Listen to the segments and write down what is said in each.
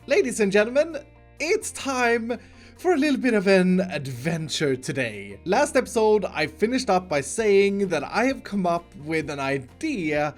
Ladies and gentlemen, it's time for a little bit of an adventure today. Last episode, I finished up by saying that I have come up with an idea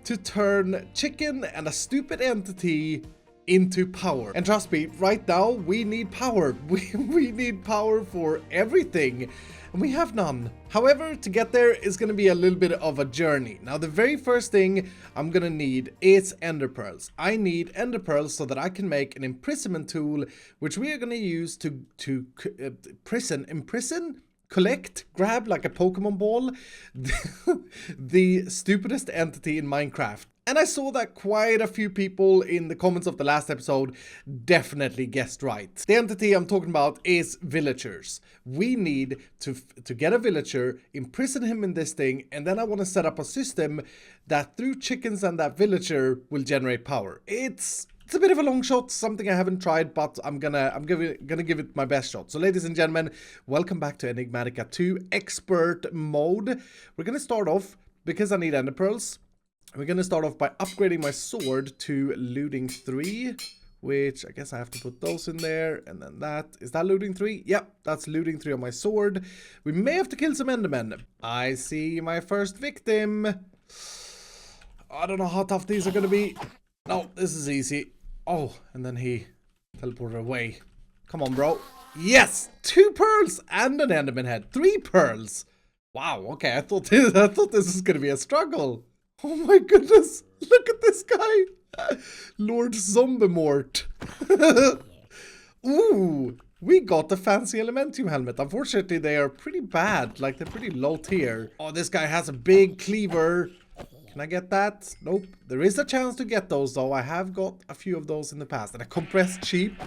to turn chicken and a stupid entity into power. And trust me, right now, we need power. We need power for everything, and we have none. However, to get there is going to be a little bit of a journey. Now, the very first thing I'm going to need is ender pearls. I need ender pearls so that I can make an imprisonment tool, which we are going to use to grab like a Pokemon ball, the stupidest entity in Minecraft. And I saw that quite a few people in the comments of the last episode definitely guessed right. The entity I'm talking about is villagers. We need to get a villager, imprison him in this thing, and then I want to set up a system that through chickens and that villager will generate power. It's a bit of a long shot, something I haven't tried, but I'm gonna give it my best shot. So ladies and gentlemen, welcome back to Enigmatica 2 Expert Mode. We're gonna start off, because I need ender pearls, we're gonna start off by upgrading my sword to looting 3, which I guess I have to put those in there, and then that. Is that looting 3? Yep, that's looting 3 on my sword. We may have to kill some endermen. I see my first victim. I don't know how tough these are gonna be. No, this is easy. Oh, and then he teleported away. Come on, bro. Yes! 2 pearls and an enderman head. 3 pearls. Wow, okay, I thought this was gonna be a struggle. Oh my goodness, look at this guy. Lord Zombie-Mort. Ooh, we got the fancy Elementium helmet. Unfortunately, they are pretty bad, like they're pretty low tier. Oh, this guy has a big cleaver. Can I get that? Nope. There is a chance to get those though. I have got a few of those in the past. And a compressed sheep.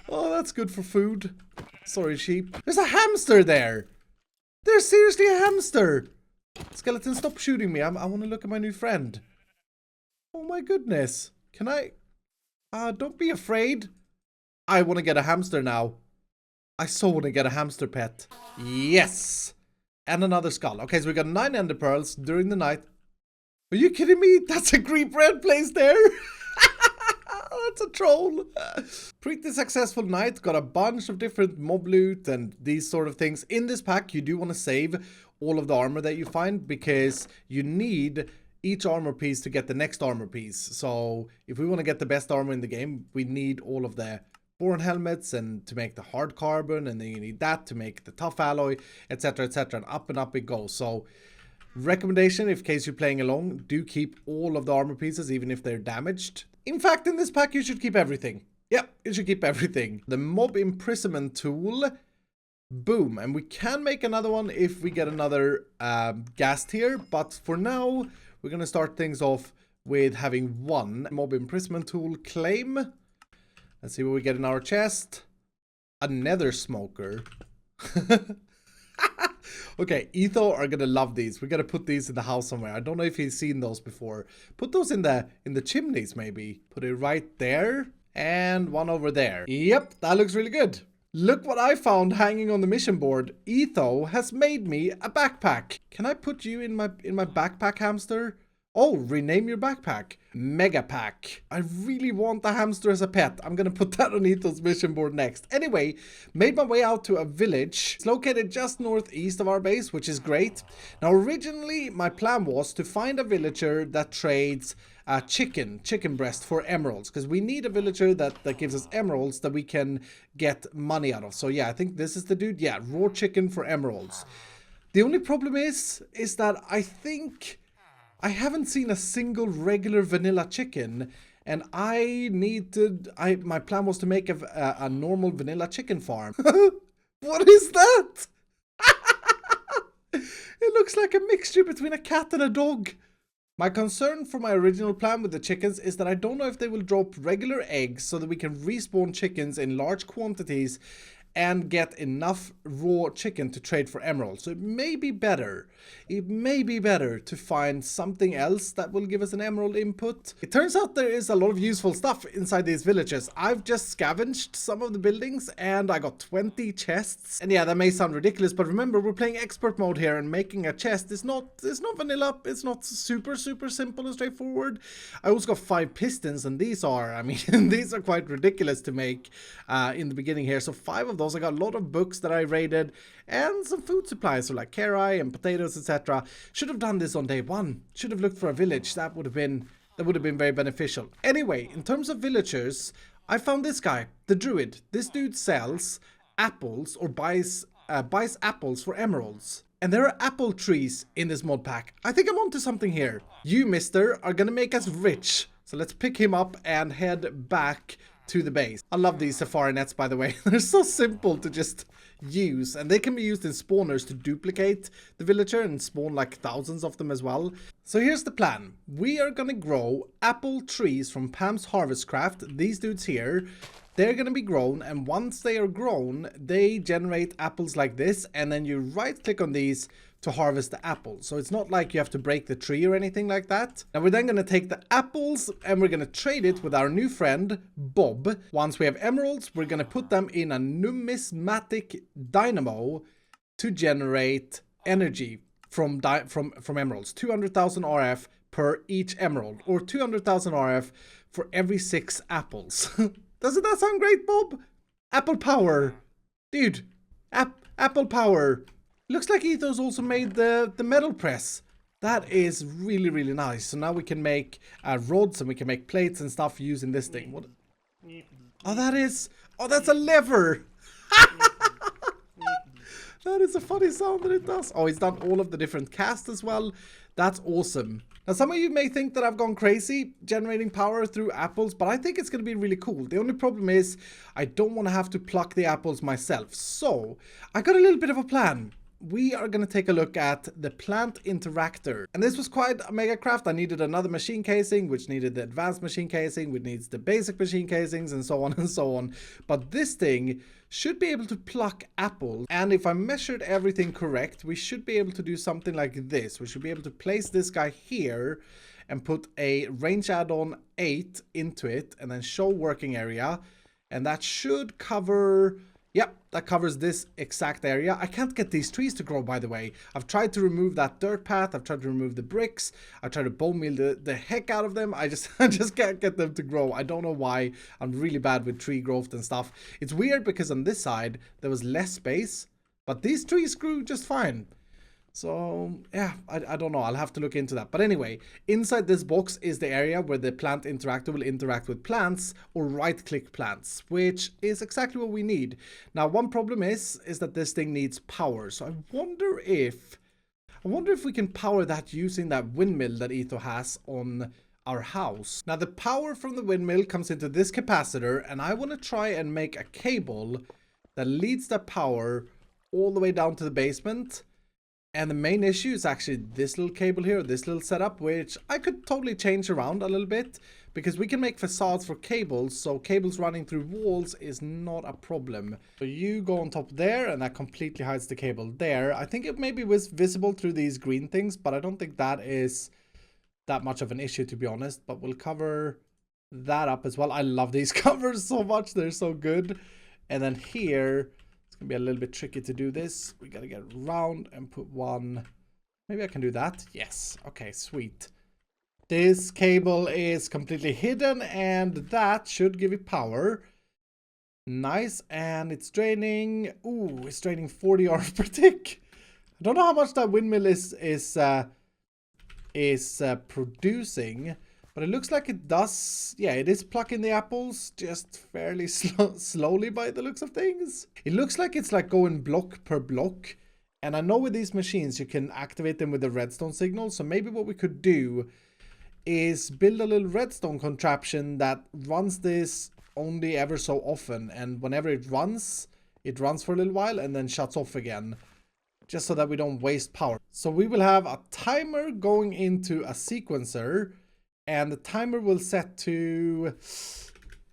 Oh, that's good for food. Sorry, sheep. There's a hamster there. There's seriously a hamster. Skeleton, stop shooting me. I want to look at my new friend. Oh my goodness. Can I? Don't be afraid. I want to get a hamster now. I so want to get a hamster pet. Yes. And another skull. Okay, so we got 9 ender pearls during the night. Are you kidding me? That's a creep red place there. That's a troll. Pretty successful night. Got a bunch of different mob loot and these sort of things. In this pack, you do want to save all of the armor that you find, because you need each armor piece to get the next armor piece. So if we want to get the best armor in the game, we need all of the boron helmets and to make the hard carbon, and then you need that to make the tough alloy, etc, etc, and up it goes. So recommendation, in case you're playing along, do keep all of the armor pieces even if they're damaged. In fact, in this pack you should keep everything. Yep, you should keep everything. The mob imprisonment tool, boom, and we can make another one if we get another gas tier, but for now we're gonna start things off with having 1 mob imprisonment tool claim. Let's see what we get in our chest. A nether smoker. Okay, Etho are gonna love these. We gotta put these in the house somewhere. I don't know if he's seen those before. Put those in the chimneys maybe. Put it right there. And one over there. Yep, that looks really good. Look what I found hanging on the mission board. Etho has made me a backpack. Can I put you in my backpack, hamster? Oh, rename your backpack. Mega pack. I really want the hamster as a pet. I'm gonna put that on Etho's mission board next. Anyway, made my way out to a village. It's located just northeast of our base, which is great. Now, originally, my plan was to find a villager that trades chicken breast for emeralds, because we need a villager that gives us emeralds that we can get money out of. So yeah, I think this is the dude. Yeah, raw chicken for emeralds. The only problem is that I think I haven't seen a single regular vanilla chicken, and my plan was to make a normal vanilla chicken farm. What is that? It looks like a mixture between a cat and a dog. My concern for my original plan with the chickens is that I don't know if they will drop regular eggs so that we can respawn chickens in large quantities and get enough raw chicken to trade for emeralds. So it may be better. It may be better to find something else that will give us an emerald input. It turns out there is a lot of useful stuff inside these villages. I've just scavenged some of the buildings and I got 20 chests. And yeah, that may sound ridiculous, but remember, we're playing expert mode here, and making a chest is not vanilla. It's not super simple and straightforward. I also got 5 pistons, and these are, I mean, these are quite ridiculous to make in the beginning here. So 5 of those. I got a lot of books that I raided and some food supplies, so like carrot and potatoes, etc. Should have done this on day 1. Should have looked for a village. That would have been very beneficial. Anyway, in terms of villagers, I found this guy, the druid. This dude sells apples, or buys apples for emeralds. And there are apple trees in this mod pack. I think I'm onto something here. You, mister, are gonna make us rich. So let's pick him up and head back to the base. I love these safari nets, by the way. They're so simple to just use, and they can be used in spawners to duplicate the villager and spawn like thousands of them as well. So here's the plan. We are gonna grow apple trees from Pam's Harvest Craft. These dudes here, they're gonna be grown, and once they are grown, they generate apples like this, and then you right click on these to harvest the apples. So it's not like you have to break the tree or anything like that. Now we're then going to take the apples and we're going to trade it with our new friend Bob. Once we have emeralds, we're going to put them in a numismatic dynamo to generate energy from emeralds. 200,000 RF per each emerald, or 200,000 RF for every 6 apples. Doesn't that sound great, Bob? Apple power. Dude, apple power. Looks like Ethos also made the metal press. That is really nice. So now we can make rods, and we can make plates and stuff using this thing. What? Oh, that's a lever. That is a funny sound that it does. Oh, it's done all of the different casts as well. That's awesome. Now, some of you may think that I've gone crazy generating power through apples, but I think it's going to be really cool. The only problem is I don't want to have to pluck the apples myself. So I got a little bit of a plan. We are going to take a look at the plant interactor. And this was quite a mega craft. I needed another machine casing, which needed the advanced machine casing, which needs the basic machine casings, and so on and so on. But this thing should be able to pluck apples. And if I measured everything correct, we should be able to do something like this. We should be able to place this guy here and put a range add-on 8 into it, and then show working area. And that should cover... Yep, that covers this exact area. I can't get these trees to grow, by the way. I've tried to remove that dirt path. I've tried to remove the bricks. I've tried to bone meal the heck out of them. I just can't get them to grow. I don't know why. I'm really bad with tree growth and stuff. It's weird because on this side, there was less space. But these trees grew just fine. So, yeah, I don't know. I'll have to look into that. But anyway, inside this box is the area where the plant interactor will interact with plants or right-click plants, which is exactly what we need. Now, one problem is that this thing needs power. So I wonder if we can power that using that windmill that Etho has on our house. Now, the power from the windmill comes into this capacitor, and I want to try and make a cable that leads that power all the way down to the basement. And the main issue is actually this little cable here, this little setup, which I could totally change around a little bit, because we can make facades for cables, so cables running through walls is not a problem. So you go on top there, and that completely hides the cable there. I think it maybe was visible through these green things, but I don't think that is that much of an issue, to be honest. But we'll cover that up as well. I love these covers so much. They're so good. And then here... Gonna be a little bit tricky to do this. We gotta get around and put one. Maybe I can do that. Yes. Okay, sweet. This cable is completely hidden, and that should give it power. Nice. And it's draining. Ooh, it's draining 40 RF per tick. I don't know how much that windmill is producing. But it looks like it does, yeah, it is plucking the apples just fairly slowly by the looks of things. It looks like it's like going block per block. And I know with these machines you can activate them with the redstone signal. So maybe what we could do is build a little redstone contraption that runs this only ever so often. And whenever it runs for a little while and then shuts off again. Just so that we don't waste power. So we will have a timer going into a sequencer. And the timer will set to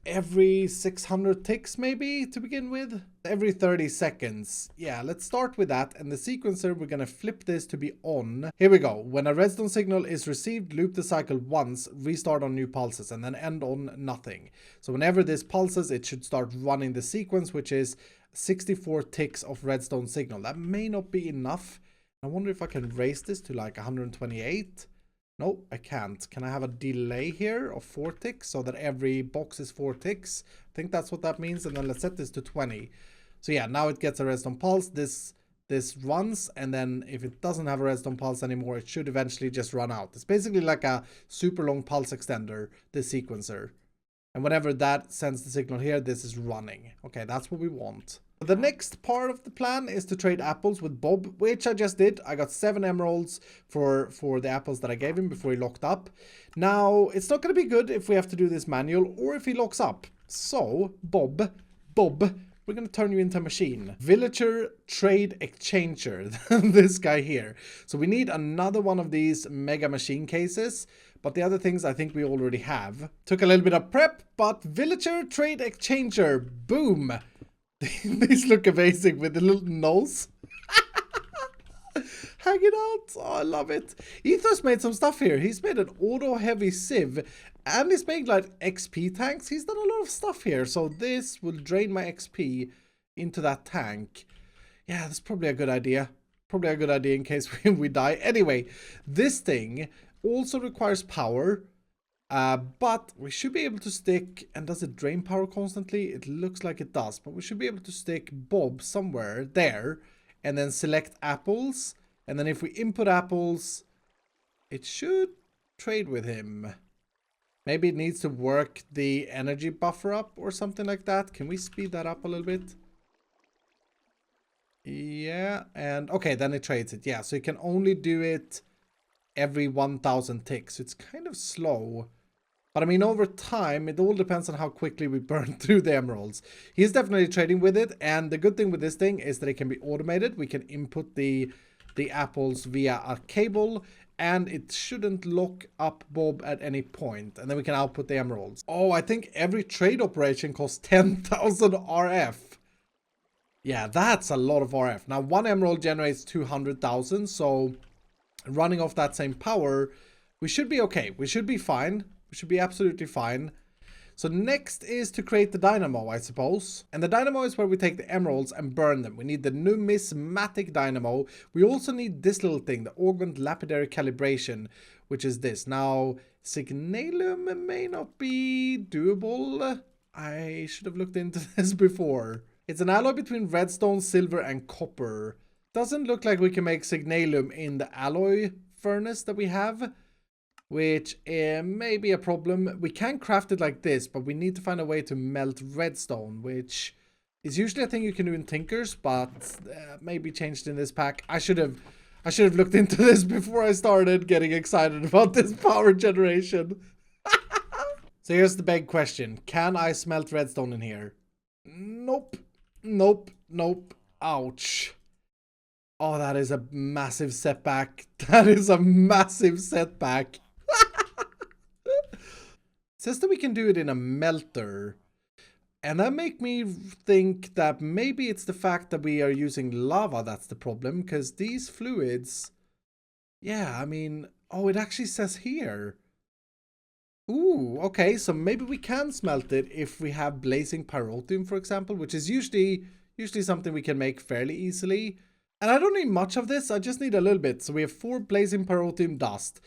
every 600 ticks maybe to begin with. Every 30 seconds. Yeah, let's start with that. And the sequencer, we're gonna flip this to be on. Here we go. When a redstone signal is received, loop the cycle once, restart on new pulses, and then end on nothing. So whenever this pulses, it should start running the sequence, which is 64 ticks of redstone signal. That may not be enough. I wonder if I can raise this to like 128. No, I can't. Can I have a delay here of 4 ticks so that every box is 4 ticks? I think that's what that means. And then let's set this to 20. So yeah, now it gets a redstone pulse. This runs, and then if it doesn't have a redstone pulse anymore, it should eventually just run out. It's basically like a super long pulse extender, this sequencer. And whenever that sends the signal here, this is running. Okay, that's what we want. The next part of the plan is to trade apples with Bob, which I just did. I got 7 emeralds for the apples that I gave him before he locked up. Now, it's not going to be good if we have to do this manual or if he locks up. So, Bob, we're going to turn you into a machine. Villager Trade Exchanger, this guy here. So we need another one of these mega machine cases. But the other things I think we already have. Took a little bit of prep, but Villager Trade Exchanger, boom. These look amazing with the little nose. Hanging out. Oh, I love it. Ether's made some stuff here. He's made an auto-heavy sieve. And he's made like XP tanks. He's done a lot of stuff here. So this will drain my XP into that tank. Yeah, that's probably a good idea. Probably a good idea in case we die. Anyway, this thing also requires power. But we should be able to stick, and does it drain power constantly? It looks like it does, but we should be able to stick Bob somewhere there, and then select apples, and then if we input apples, it should trade with him. Maybe it needs to work the energy buffer up or something like that. Can we speed that up a little bit? Yeah, and okay, then it trades it. Yeah, so you can only do it every 1000 ticks. So it's kind of slow. But I mean, over time, it all depends on how quickly we burn through the emeralds. He's definitely trading with it. And the good thing with this thing is that it can be automated. We can input the apples via a cable. And it shouldn't lock up Bob at any point. And then we can output the emeralds. Oh, I think every trade operation costs 10,000 RF. Yeah, that's a lot of RF. Now, 1 emerald generates 200,000. So running off that same power, we should be okay. We should be fine. We should be absolutely fine. So next is to create the Dynamo, I suppose. And the Dynamo is where we take the emeralds and burn them. We need the numismatic Dynamo. We also need this little thing, the augment lapidary calibration, which is this. Now, signalum may not be doable. I should have looked into this before. It's an alloy between redstone, silver, and copper. Doesn't look like we can make signalum in the alloy furnace that we have, which may be a problem. We can craft it like this, but we need to find a way to melt redstone, which is usually a thing you can do in Tinkers, but maybe changed in this pack. I should have looked into this before I started getting excited about this power generation. So here's the big question. Can I smelt redstone in here? Nope. Nope. Nope. Ouch. Oh, that is a massive setback. That is a massive setback. It says that we can do it in a melter. And that make me think that maybe it's the fact that we are using lava that's the problem. Because these fluids... Yeah, I mean... Oh, it actually says here. Ooh, okay. So maybe we can smelt it if we have blazing pyrotium, for example. Which is usually something we can make fairly easily. And I don't need much of this. I just need a little bit. So we have 4 blazing pyrotium dust.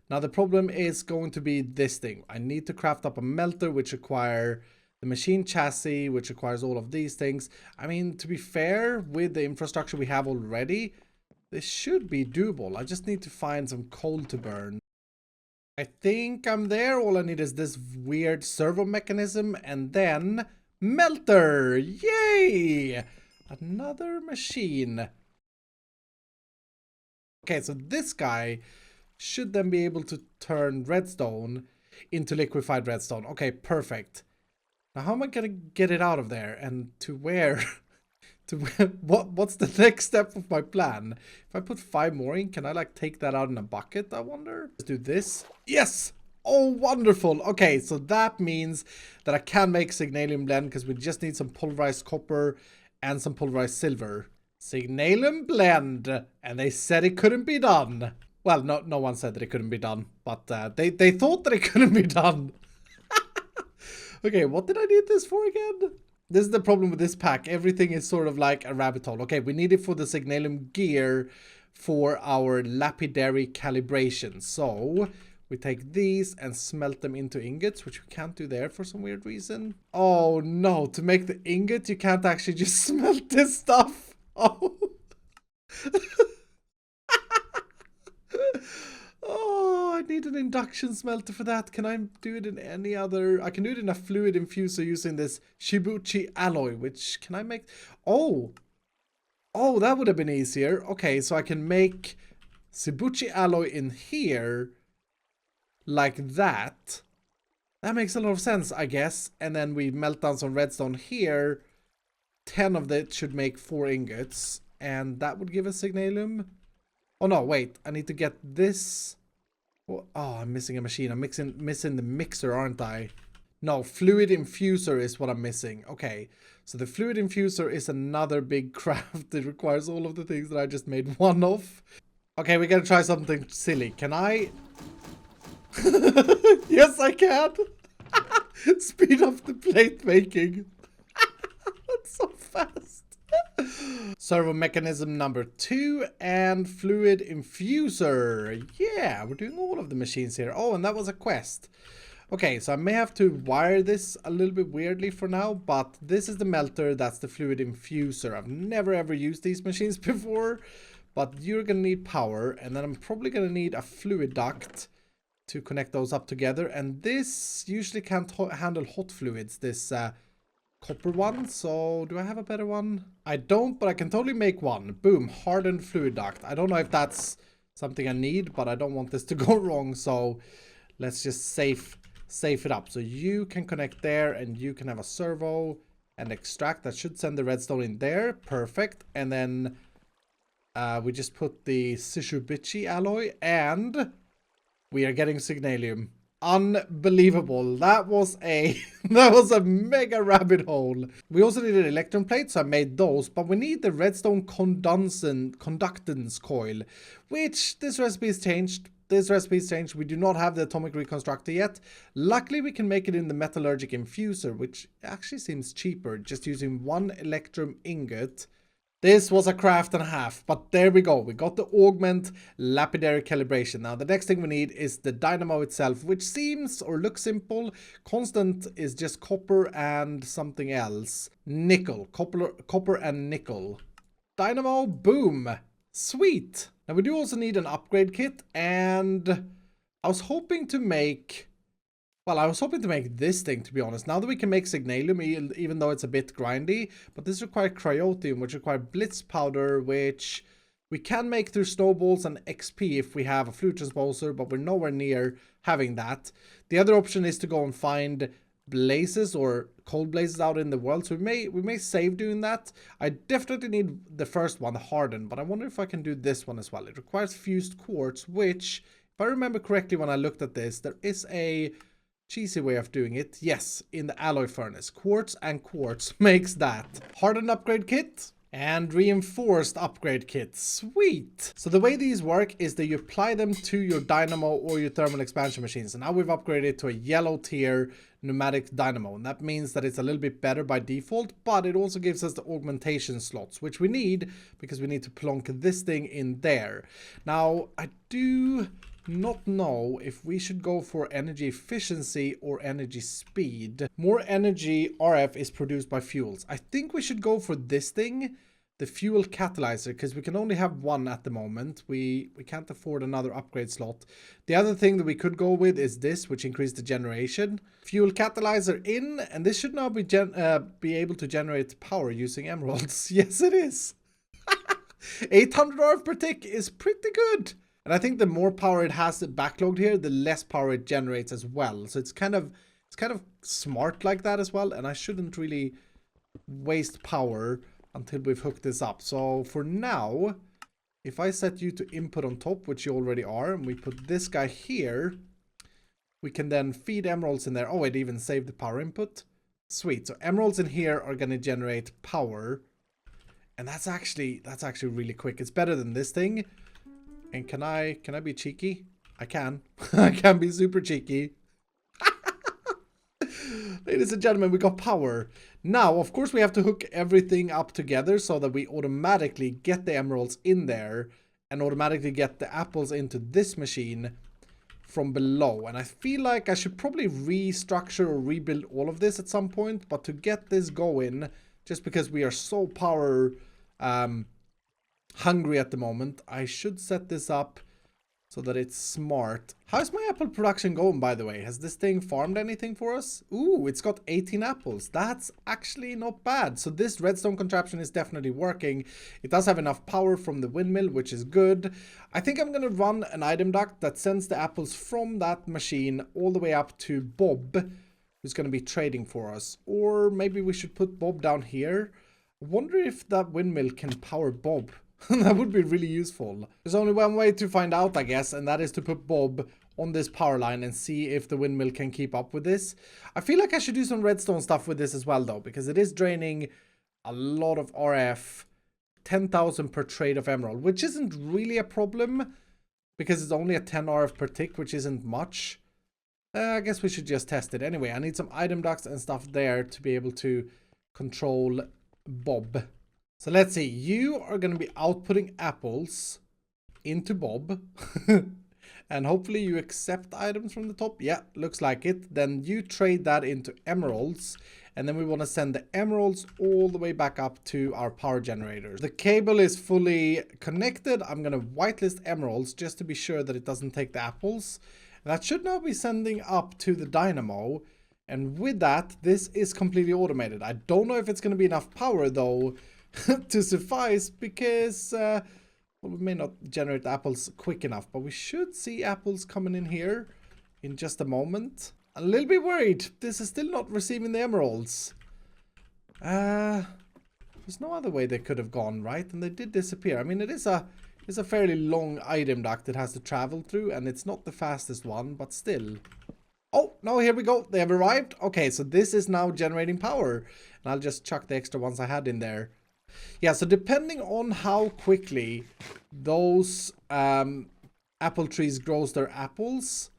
Now the problem is going to be this thing. I need to craft up a melter, which require the machine chassis, which requires all of these things. I mean, to be fair, with the infrastructure we have already, this should be doable. I just need to find some coal to burn. I think I'm there. All I need is this weird servo mechanism and then melter. Yay! Another machine. Okay, so this guy should then be able to turn redstone into liquefied redstone. Okay, perfect. Now how am I gonna get it out of there? And to where? To where? What's the next step of my plan? If I put 5 more in, can I like take that out in a bucket, I wonder? Let's do this. Yes! Oh, wonderful. Okay, so that means that I can make Signalium blend because we just need some pulverized copper and some pulverized silver. Signalium blend. And they said it couldn't be done. Well, no one said that it couldn't be done, but they thought that it couldn't be done. Okay, what did I need this for again? This is the problem with this pack. Everything is sort of like a rabbit hole. Okay, we need it for the Signalium gear for our lapidary calibration. So we take these and smelt them into ingots, which we can't do there for some weird reason. Oh no, to make the ingot, you can't actually just smelt this stuff. Oh. Oh, I need an induction smelter for that. Can I do it in any other? I can do it in a fluid infuser using this Shibuchi alloy, which can I make? Oh, that would have been easier. Okay, so I can make Shibuchi alloy in here like that. That makes a lot of sense, I guess. And then we melt down some redstone here. 10 of that should make 4 ingots. And that would give us Signalium. Oh no, wait. I need to get this. Oh, I'm missing a machine. I'm missing the mixer, aren't I? No, fluid infuser is what I'm missing. Okay, so the fluid infuser is another big craft. It requires all of the things that I just made one of. Okay, we're gonna try something silly. Can I? Yes, I can. Speed up the plate making. That's so fast. Servo mechanism number 2 and fluid infuser. Yeah, we're doing all of the machines here. Oh, and that was a quest. Okay, so I may have to wire this a little bit weirdly for now, but this is the melter, that's the fluid infuser. I've never ever used these machines before, but you're gonna need power, and then I'm probably gonna need a fluid duct to connect those up together. And this usually can't handle hot fluids, this copper one. So do I have a better one? I don't, but I can totally make one. Boom, hardened fluid duct. I don't know if that's something I need, but I don't want this to go wrong, so let's just safe it up. So you can connect there, and you can have a servo and extract. That should send the redstone in there. Perfect. And then we just put the Shishubichi alloy, and we are getting Signalium. Unbelievable. That was a mega rabbit hole. We also needed electron plates, so I made those, but we need the redstone conductance coil, which this recipe is changed. We do not have the atomic reconstructor yet. Luckily, we can make it in the metallurgic infuser, which actually seems cheaper, just using 1 electrum ingot. This was a craft and a half, but there we go. We got the augment lapidary calibration. Now, the next thing we need is the dynamo itself, which seems or looks simple. Constant is just copper and something else. Nickel. Copper and nickel. Dynamo, boom. Sweet. Now, we do also need an upgrade kit, and I was hoping to make this thing, to be honest. Now that we can make Signalium, even though it's a bit grindy, but this requires Cryotium, which requires Blitz Powder, which we can make through Snowballs and XP if we have a Fluid Transposer, but we're nowhere near having that. The other option is to go and find blazes or cold blazes out in the world, so we may save doing that. I definitely need the first one, Hardened, but I wonder if I can do this one as well. It requires Fused Quartz, which, if I remember correctly when I looked at this, there is a cheesy way of doing it. Yes, in the alloy furnace. Quartz and quartz makes that. Hardened upgrade kit and reinforced upgrade kit. Sweet. So the way these work is that you apply them to your dynamo or your thermal expansion machines. And now we've upgraded it to a yellow tier pneumatic dynamo. And that means that it's a little bit better by default, but it also gives us the augmentation slots, which we need because we need to plonk this thing in there. Now, I do not know if we should go for energy efficiency or energy speed. More energy RF is produced by fuels. I think we should go for this thing, the fuel catalyzer, because we can only have one at the moment. We can't afford another upgrade slot. The other thing that we could go with is this, which increases the generation. Fuel catalyzer in, and this should now be able to generate power using emeralds. Yes, it is. 800 RF per tick is pretty good. And I think the more power it has backlogged here, the less power it generates as well. So it's kind of smart like that as well. And I shouldn't really waste power until we've hooked this up. So for now, if I set you to input on top, which you already are, and we put this guy here, we can then feed emeralds in there. Oh, it even saved the power input. Sweet. So emeralds in here are going to generate power. And that's actually really quick. It's better than this thing. And can I be cheeky? I can. I can be super cheeky. Ladies and gentlemen, we got power. Now, of course, we have to hook everything up together so that we automatically get the emeralds in there and automatically get the apples into this machine from below. And I feel like I should probably restructure or rebuild all of this at some point. But to get this going, just because we are so power hungry at the moment, I should set this up so that it's smart. How's my apple production going, by the way? Has this thing farmed anything for us? Ooh, it's got 18 apples. That's actually not bad. So this redstone contraption is definitely working. It does have enough power from the windmill, which is good. I think I'm going to run an item duct that sends the apples from that machine all the way up to Bob, who's going to be trading for us. Or maybe we should put Bob down here. I wonder if that windmill can power Bob. That would be really useful. There's only one way to find out, I guess, and that is to put Bob on this power line and see if the windmill can keep up with this. I feel like I should do some redstone stuff with this as well, though, because it is draining a lot of RF. 10,000 per trade of emerald, which isn't really a problem because it's only a 10 RF per tick, which isn't much. I guess we should just test it. Anyway, I need some item ducts and stuff there to be able to control Bob. So let's see, you are going to be outputting apples into Bob. And hopefully you accept items from the top. Yeah, looks like it. Then you trade that into emeralds. And then we want to send the emeralds all the way back up to our power generators. The cable is fully connected. I'm going to whitelist emeralds just to be sure that it doesn't take the apples. And that should now be sending up to the Dynamo. And with that, this is completely automated. I don't know if it's going to be enough power though to suffice because well, we may not generate the apples quick enough, but we should see apples coming in here in just a moment. A little bit worried. This is still not receiving the emeralds. There's no other way they could have gone, right? And they did disappear. I mean, it's a fairly long item duct it has to travel through, and it's not the fastest one, but still. Oh, no, here we go. They have arrived. Okay, so this is now generating power. And I'll just chuck the extra ones I had in there. Yeah, so depending on how quickly those apple trees grows their apples,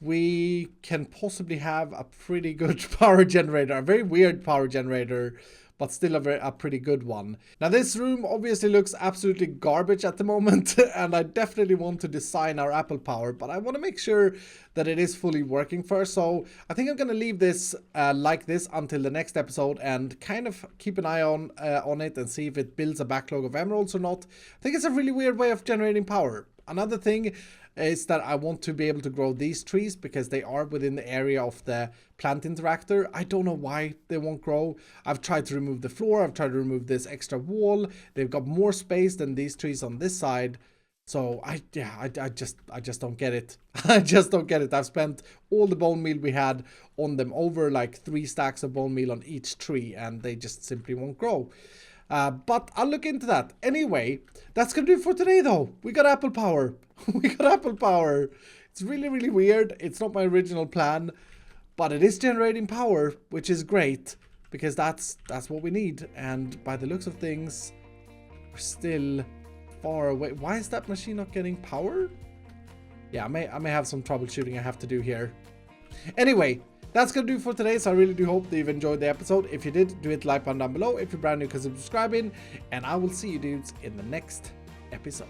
we can possibly have a pretty good power generator. A very weird power generator, but still a pretty good one. Now this room obviously looks absolutely garbage at the moment, and I definitely want to design our apple power, but I want to make sure that it is fully working first. So I think I'm going to leave this like this until the next episode and kind of keep an eye on it and see if it builds a backlog of emeralds or not. I think it's a really weird way of generating power. Another thing is that I want to be able to grow these trees because they are within the area of the plant interactor. I don't know why they won't grow. I've tried to remove the floor. I've tried to remove this extra wall. They've got more space than these trees on this side. So I just don't get it. I just don't get it. I've spent all the bone meal we had on them, over like 3 stacks of bone meal on each tree, and they just simply won't grow. But I'll look into that. Anyway, that's going to do it for today, though. We got apple power. We got apple power. It's really, really weird. It's not my original plan, but it is generating power, which is great because that's what we need. And by the looks of things, we're still far away. Why is that machine not getting power? Yeah, I may have some troubleshooting I have to do here. Anyway, that's going to do for today, so I really do hope that you've enjoyed the episode. If you did, do hit the like button down below. If you're brand new, consider subscribing, and I will see you dudes in the next episode.